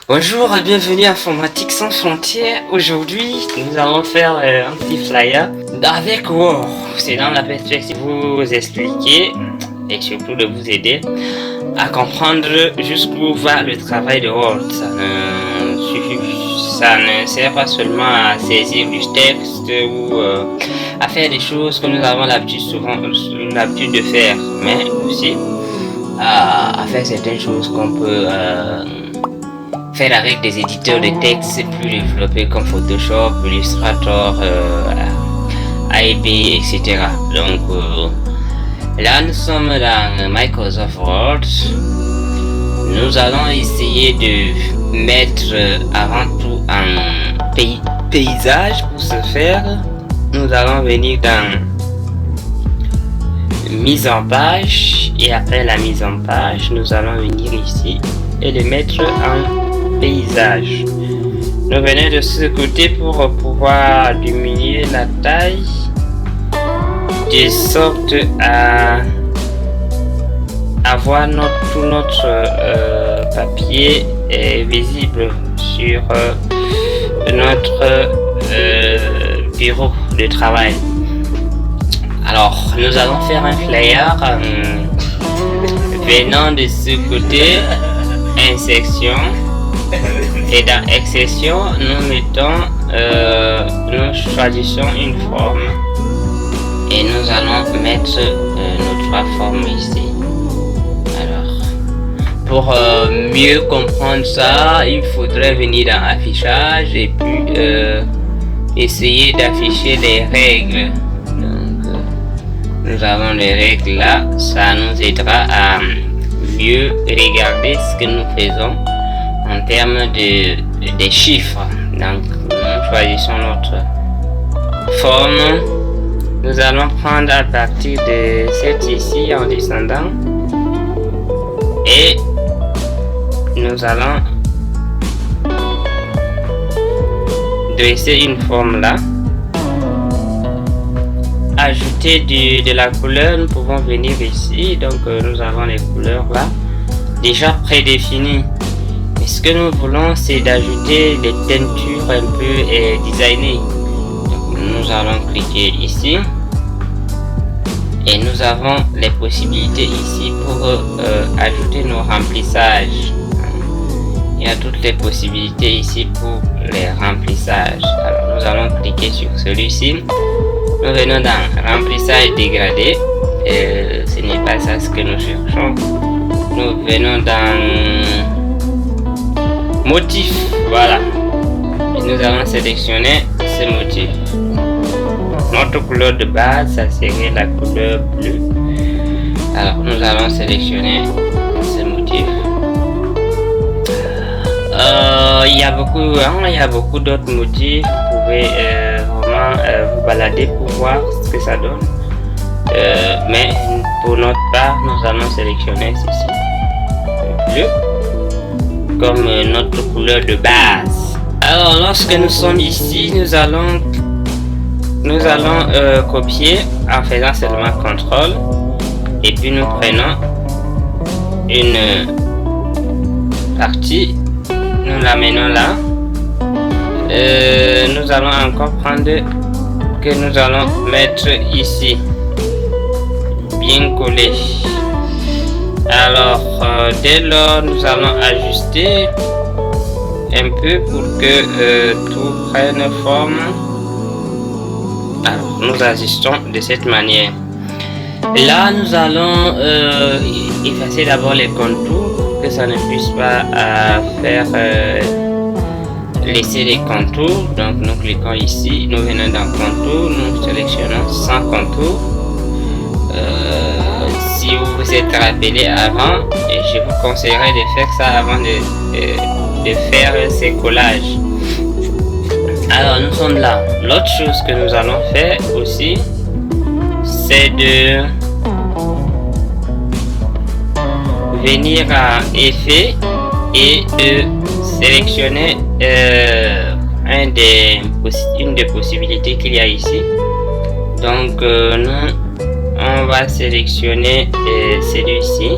Bonjour et bienvenue à Informatique sans frontières. Aujourd'hui, nous allons faire un petit flyer avec Word. C'est dans la perspective de vous expliquer et surtout de vous aider à comprendre jusqu'où va le travail de Word. Ça ne sert pas seulement à saisir du texte ou à faire des choses que nous avons l'habitude de faire, mais aussi à faire certaines choses qu'on peut faire avec des éditeurs de texte plus développés comme Photoshop, Illustrator, AEB, etc. Donc là, nous sommes dans Microsoft Word. Nous allons essayer de mettre avant tout un paysage. Pour ce faire, nous allons venir dans mise en page et après la mise en page, nous allons venir ici et le mettre en paysage. Nous venons de ce côté pour pouvoir diminuer la taille de sorte à avoir tout notre papier visible sur notre bureau de travail. Alors, nous allons faire un flyer venant de ce côté, insertion, et dans exception, nous choisissons une forme et nous allons mettre nos trois formes ici. Alors, pour mieux comprendre ça, il faudrait venir dans affichage et puis essayer d'afficher les règles. Donc, nous avons les règles là, ça nous aidera à mieux regarder ce que nous faisons en termes des chiffres. Donc, nous choisissons notre forme. Nous allons prendre à partir de cette ici en descendant et nous allons dresser une forme là. Ajouter de la couleur, nous pouvons venir ici. Donc, nous avons les couleurs là déjà prédéfinies. Et ce que nous voulons, c'est d'ajouter des teintures un peu designées. Donc, nous allons cliquer ici et nous avons les possibilités ici pour ajouter nos remplissages. Il y a toutes les possibilités ici pour les remplissages. Alors, nous allons cliquer sur celui-ci. Nous venons dans remplissage dégradé. Ce n'est pas ça ce que nous cherchons. Nous venons dans motif, voilà, et nous allons sélectionner ce motif. Notre couleur de base, ça serait la couleur bleue. Alors nous allons sélectionner ce motif. Il y a beaucoup d'autres motifs. Vous pouvez vraiment vous balader pour voir ce que ça donne. Mais pour notre part, nous allons sélectionner ceci, le bleu, comme notre couleur de base. Alors lorsque nous sommes ici, nous allons copier en faisant seulement CTRL et puis nous prenons une partie, nous l'amenons là. Nous allons encore prendre que nous allons mettre ici, bien collé. Alors dès lors, nous allons ajuster un peu pour que tout prenne forme. Alors nous ajustons de cette manière. Là nous allons effacer d'abord les contours pour que ça ne puisse pas faire laisser les contours. Donc nous cliquons ici, nous venons dans contour, nous sélectionnons sans contour. Si vous vous êtes rappelé avant, et je vous conseillerais de faire ça avant de faire ces collages. Alors nous sommes là. L'autre chose que nous allons faire aussi, c'est de venir à effet et de sélectionner une des possibilités qu'il y a ici. Donc on va sélectionner celui-ci.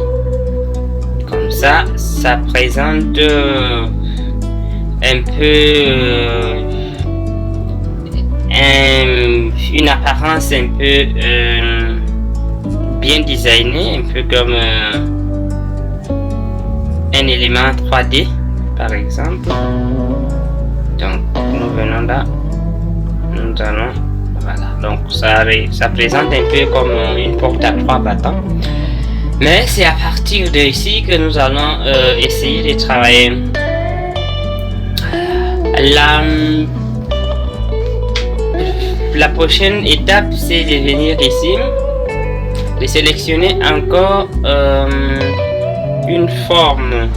Comme ça présente un peu une apparence un peu bien designée, un peu comme un élément 3D par exemple. Donc nous venons là, nous allons, voilà, donc ça présente un peu comme une porte à 3 battants, mais c'est à partir de ici que nous allons essayer de travailler. La prochaine étape, c'est de venir ici, de sélectionner encore une forme.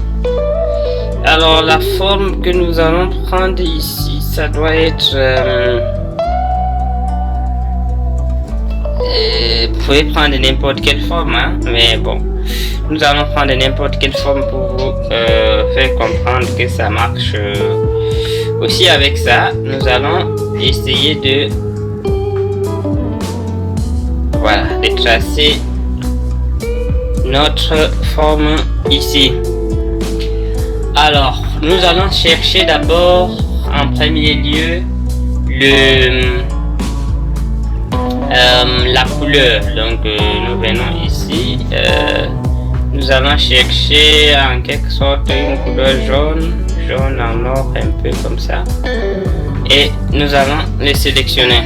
Alors la forme que nous allons prendre ici, ça doit être vous pouvez prendre n'importe quelle forme, hein, mais bon, nous allons prendre n'importe quelle forme pour vous faire comprendre que ça marche aussi. Avec ça, nous allons essayer de, voilà, de tracer notre forme ici. Alors, nous allons chercher d'abord en premier lieu la couleur. Donc nous venons ici, nous allons chercher en quelque sorte une couleur jaune en or, un peu comme ça, et nous allons les sélectionner.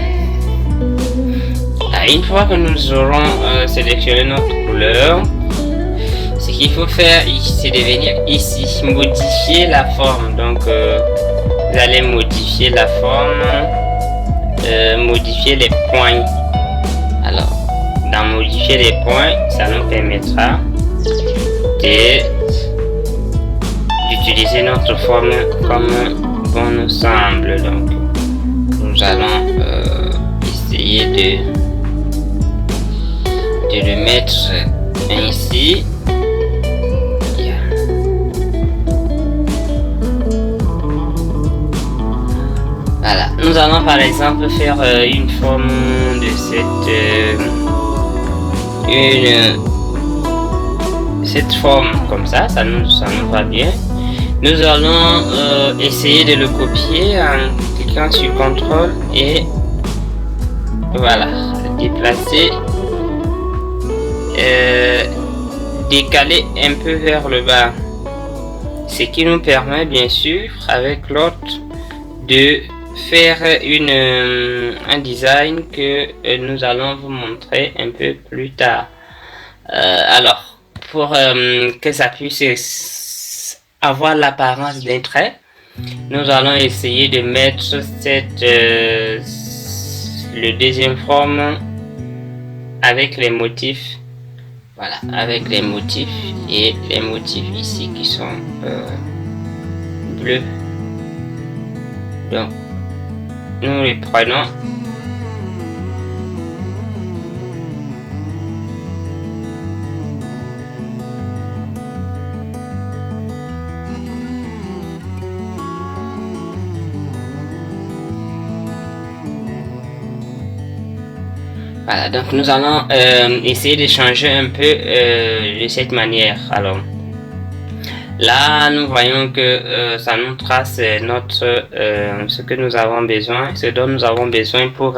Une fois que nous aurons sélectionné notre couleur, ce qu'il faut faire ici, c'est de venir ici, modifier la forme. Donc vous allez modifier la forme, modifier les points. Alors, dans modifier les points, ça nous permettra d'utiliser notre forme comme bon nous semble. Donc, nous allons essayer de le mettre ici. Voilà, nous allons par exemple faire une forme de cette forme comme ça, ça nous va bien. Nous allons essayer de le copier en cliquant sur CTRL et voilà, déplacer, décaler un peu vers le bas, ce qui nous permet bien sûr avec l'autre de faire un design que nous allons vous montrer un peu plus tard. Alors, pour que ça puisse avoir l'apparence d'un trait, nous allons essayer de mettre le deuxième forme avec les motifs. Voilà, avec les motifs, et les motifs ici qui sont bleus. Donc nous les prenons, voilà, donc nous allons essayer de changer un peu de cette manière. Alors là, nous voyons que ça nous trace ce que nous avons besoin, ce dont nous avons besoin pour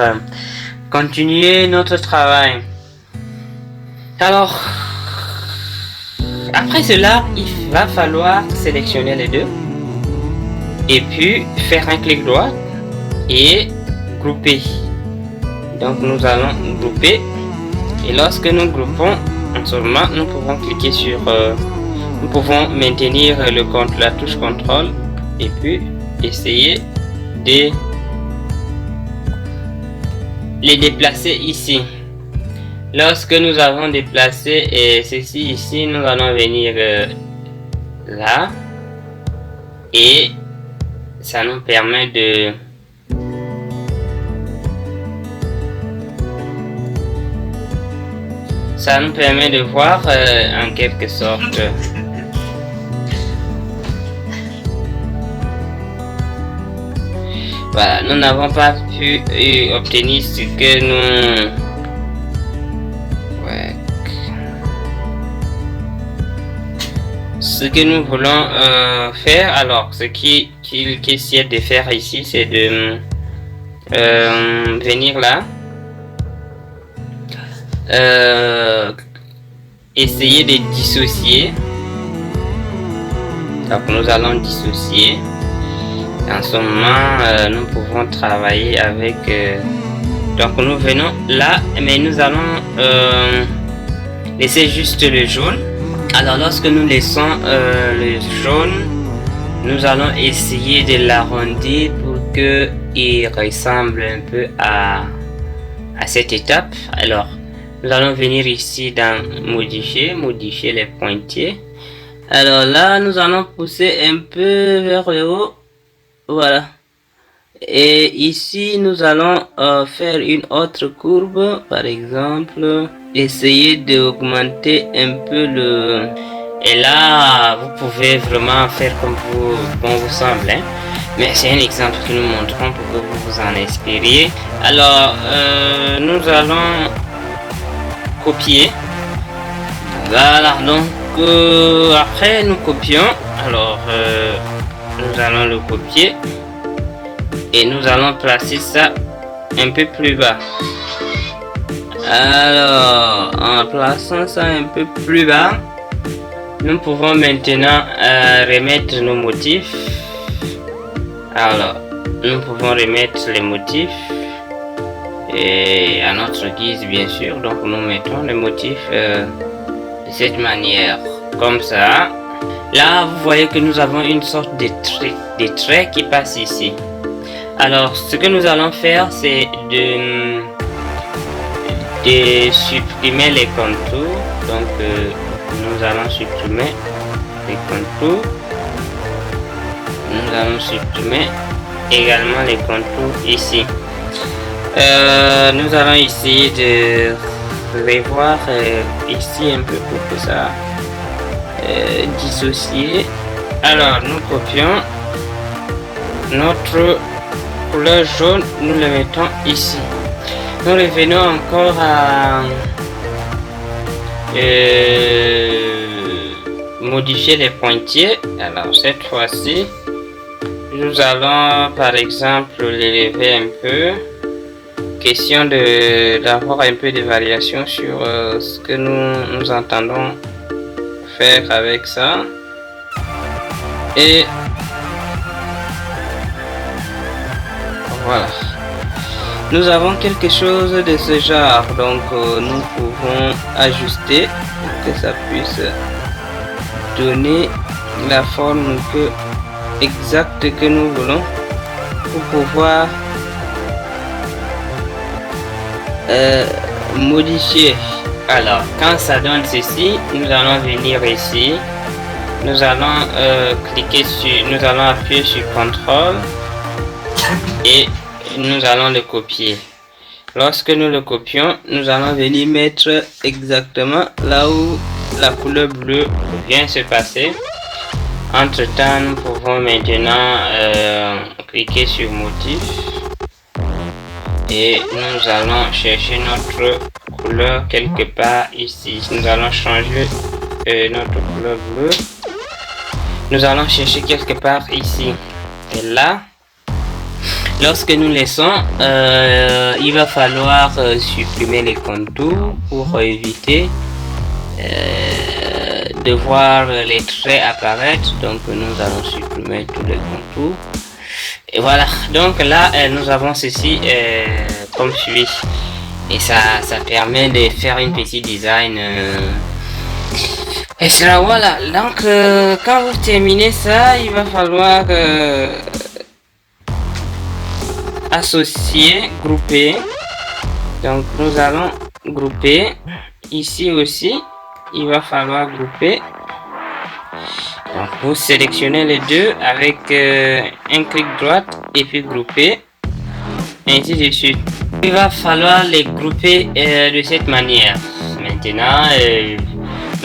continuer notre travail. Alors, après cela, il va falloir sélectionner les deux et puis faire un clic droit et grouper. Donc nous allons grouper, et lorsque nous groupons, en ce moment nous pouvons cliquer sur nous pouvons maintenir la touche CTRL et puis essayer de les déplacer ici. Lorsque nous avons déplacé ceci ici, nous allons venir là, et ça nous permet de voir en quelque sorte voilà, nous n'avons pas pu obtenir ce que nous ce que nous voulons faire, alors ce qu'il essaie de faire ici, c'est de venir là, essayer de dissocier. Donc nous allons dissocier. En ce moment, nous pouvons travailler avec... donc nous venons là, mais nous allons laisser juste le jaune. Alors lorsque nous laissons le jaune, nous allons essayer de l'arrondir pour qu'il ressemble un peu à cette étape. Alors nous allons venir ici dans modifier les pointillés. Alors là nous allons pousser un peu vers le haut, voilà. Et ici nous allons faire une autre courbe, par exemple essayer d'augmenter un peu le... Et là vous pouvez vraiment faire comme vous semble, hein? Mais c'est un exemple que nous montrons pour que vous vous en inspiriez. Alors nous allons copier, voilà. Donc après nous copions, alors nous allons le copier et nous allons placer ça un peu plus bas. Alors en plaçant ça un peu plus bas, nous pouvons maintenant remettre nos motifs. Alors nous pouvons remettre les motifs et à notre guise bien sûr. Donc nous mettons les motifs de cette manière, comme ça. Là vous voyez que nous avons une sorte de trait qui passe ici. Alors ce que nous allons faire, c'est de supprimer les contours. Donc nous allons supprimer les contours. Nous allons supprimer également les contours ici. Nous allons essayer de revoir ici un peu pour que ça dissocier. Alors nous copions notre couleur jaune, nous le mettons ici. Nous revenons encore à modifier les pointillés. Alors cette fois-ci nous allons par exemple l'élever un peu. Question d'avoir un peu de variation sur ce que nous entendons faire avec ça. Et voilà, nous avons quelque chose de ce genre. Donc nous pouvons ajuster pour que ça puisse donner la forme exacte que nous voulons pour pouvoir modifier. Alors quand ça donne ceci, nous allons venir ici, nous allons cliquer sur, nous allons appuyer sur CTRL et nous allons le copier. Lorsque nous le copions, nous allons venir mettre exactement là où la couleur bleue vient se passer. Entre temps, nous pouvons maintenant cliquer sur motif et nous allons chercher notre couleur quelque part ici. Nous allons changer notre couleur bleue. Nous allons chercher quelque part ici. Et là, lorsque nous laissons, il va falloir supprimer les contours pour éviter de voir les traits apparaître. Donc nous allons supprimer tous les contours. Et voilà, donc là nous avons ceci comme suit. Et ça permet de faire une petite design. Et cela, voilà. Donc quand vous terminez ça, il va falloir associer, grouper. Donc nous allons grouper. Ici aussi, il va falloir grouper. Donc vous sélectionnez les deux avec un clic droit et puis grouper, ainsi de suite. Il va falloir les grouper de cette manière. Maintenant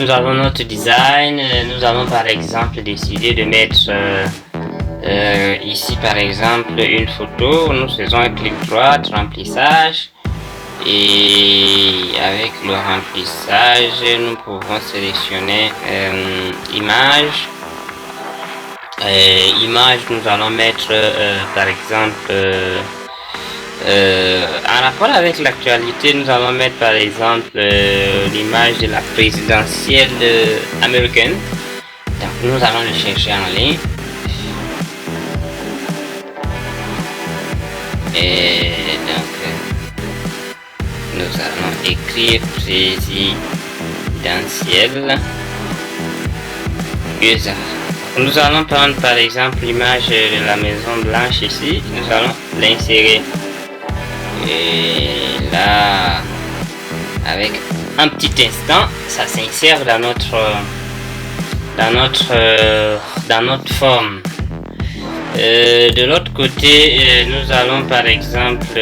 nous avons notre design. Nous allons par exemple décider de mettre ici par exemple une photo. Nous faisons un clic droit, remplissage, Et avec le remplissage, nous pouvons sélectionner image. Image, nous allons mettre par exemple en rapport avec l'actualité, nous allons mettre par exemple l'image de la présidentielle américaine. Donc nous allons le chercher en ligne. Et donc nous allons écrire présidentielle USA. Nous allons prendre par exemple l'image de la Maison Blanche ici. Nous allons l'insérer. Et là, avec un petit instant, ça s'insère dans notre forme. De l'autre côté, nous allons par exemple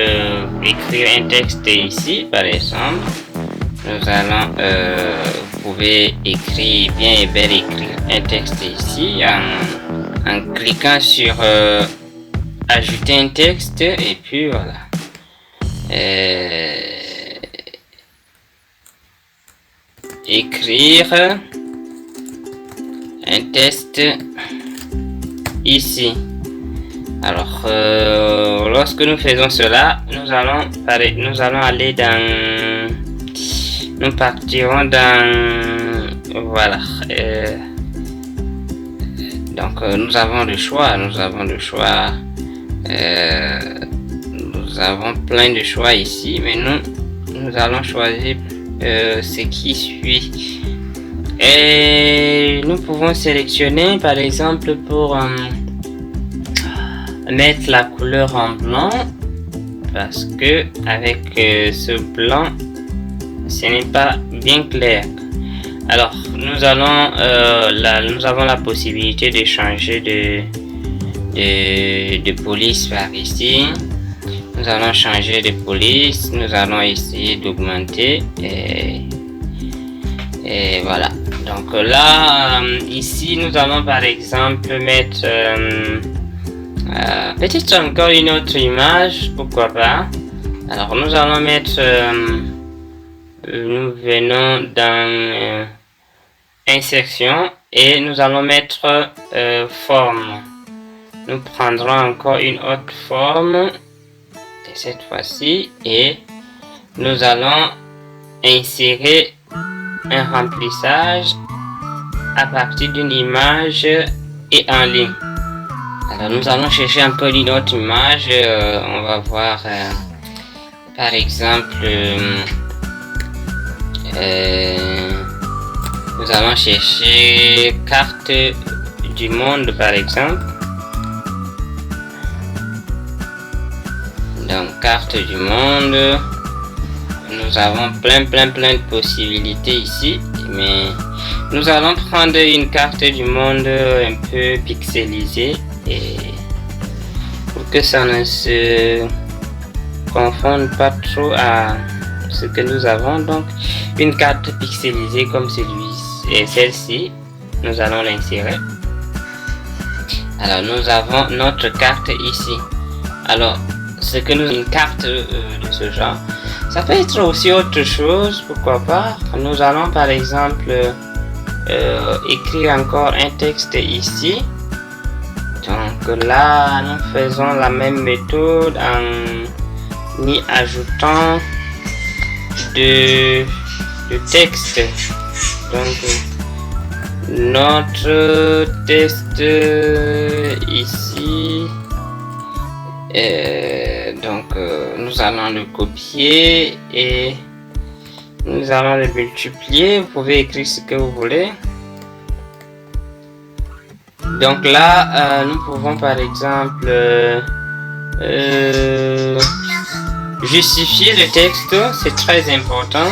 écrire un texte ici, par exemple. Nous allons, vous pouvez écrire, bien et bel écrire un texte ici en cliquant sur ajouter un texte et puis voilà. Écrire un texte ici. Alors lorsque nous faisons cela, nous allons aller dans, nous partirons dans, voilà, donc nous avons le choix, nous avons plein de choix ici, mais nous allons choisir ce qui suit. Et nous pouvons sélectionner par exemple pour mettre la couleur en blanc, parce que avec ce blanc ce n'est pas bien clair. Alors nous avons la possibilité de changer de police par ici. Nous allons changer de police, nous allons essayer d'augmenter et voilà. Donc là, ici, nous allons par exemple mettre peut-être encore une autre image, pourquoi pas. Alors nous allons mettre, nous venons dans insertion et nous allons mettre forme. Nous prendrons encore une autre forme cette fois-ci et nous allons insérer un remplissage à partir d'une image et en ligne. Alors nous allons chercher encore une autre image. On va voir par exemple nous allons chercher carte du monde par exemple. Donc carte du monde, nous avons plein de possibilités ici, mais nous allons prendre une carte du monde un peu pixelisée et pour que ça ne se confonde pas trop à ce que nous avons. Donc une carte pixelisée comme celle-ci, nous allons l'insérer. Alors nous avons notre carte ici. Alors ce que nous, une carte de ce genre, ça peut être aussi autre chose, pourquoi pas. Nous allons par exemple écrire encore un texte ici. Donc là nous faisons la même méthode en y ajoutant de texte. Donc notre texte ici. Donc nous allons le copier et nous allons le multiplier. Vous pouvez écrire ce que vous voulez. Donc là nous pouvons par exemple justifier le texte, c'est très important.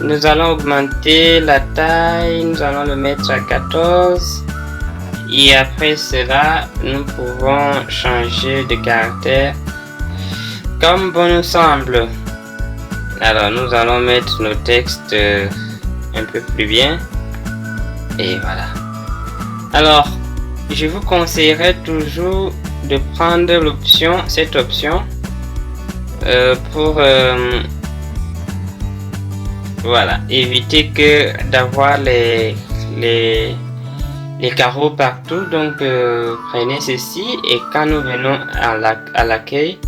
Nous allons augmenter la taille, nous allons le mettre à 14. Et après cela, nous pouvons changer de caractère comme bon nous semble. Alors nous allons mettre nos textes un peu plus bien. Et voilà. Alors, je vous conseillerais toujours de prendre l'option, cette option, pour voilà, éviter que d'avoir les carreaux partout. Donc prenez ceci et quand nous venons à l'accueil,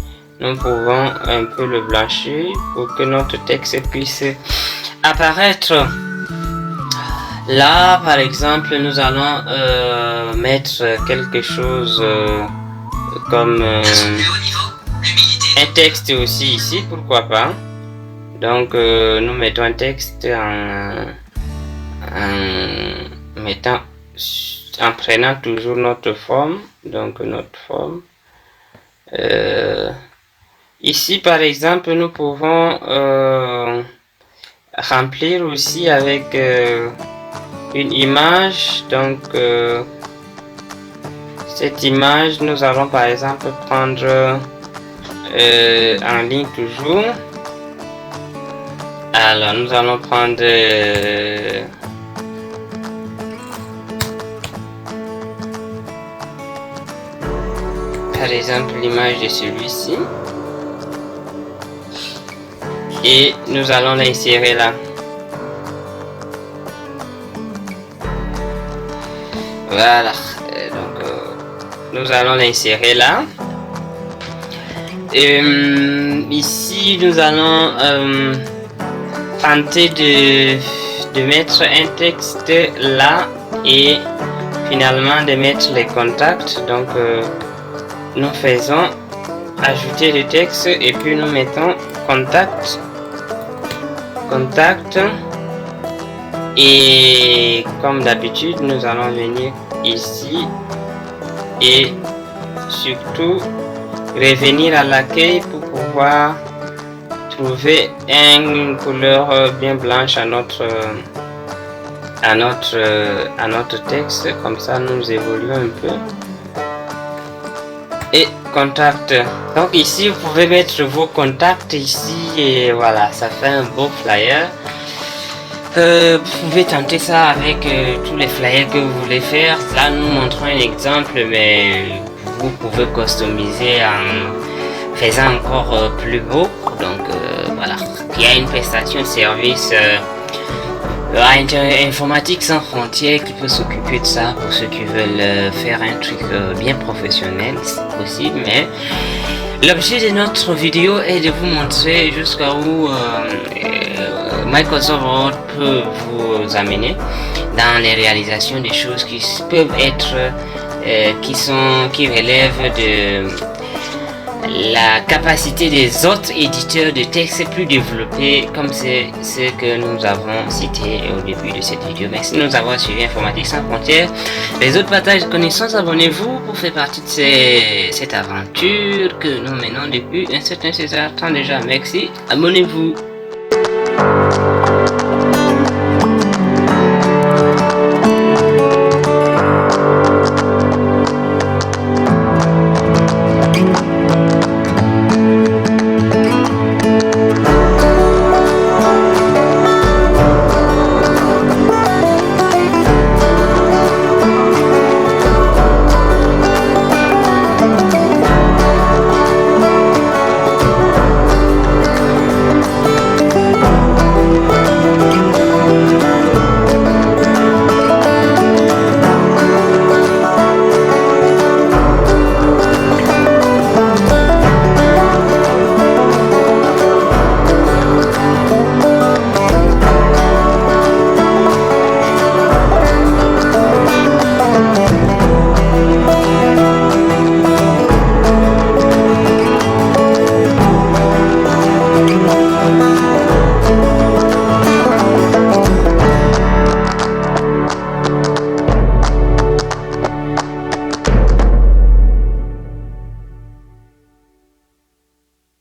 nous pouvons un peu le blanchir pour que notre texte puisse apparaître. Là par exemple, nous allons mettre quelque chose comme un texte aussi ici, pourquoi pas. Donc nous mettons un texte en prenant toujours notre forme. Donc notre forme ici par exemple, nous pouvons remplir aussi avec une image. Donc cette image, nous allons par exemple prendre en ligne toujours. Alors nous allons prendre par exemple l'image de celui-ci et nous allons l'insérer là. Voilà, donc nous allons l'insérer là. Ici nous allons tenter de mettre un texte là et finalement de mettre les contacts. Donc nous faisons ajouter le texte et puis nous mettons contact et comme d'habitude nous allons venir ici et surtout revenir à l'accueil pour pouvoir trouver une couleur bien blanche à notre texte. Comme ça nous évoluons un peu. Et contact, donc ici vous pouvez mettre vos contacts ici et voilà, ça fait un beau flyer. Vous pouvez tenter ça avec tous les flyers que vous voulez faire. Là nous montrons un exemple, mais vous pouvez customiser en faisant encore plus beau. Donc voilà, il y a une prestation de service informatique sans frontières qui peut s'occuper de ça pour ceux qui veulent faire un truc bien professionnel, c'est possible. Mais l'objet de notre vidéo est de vous montrer jusqu'à où Microsoft Word peut vous amener dans les réalisations des choses qui peuvent être qui relèvent de la capacité des autres éditeurs de texte plus développés, comme c'est ce que nous avons cité au début de cette vidéo. Merci de nous avoir suivi. Informatique sans frontières, les autres partages de connaissances. Abonnez-vous pour faire partie de cette aventure que nous menons depuis un certain temps déjà. Merci, abonnez-vous.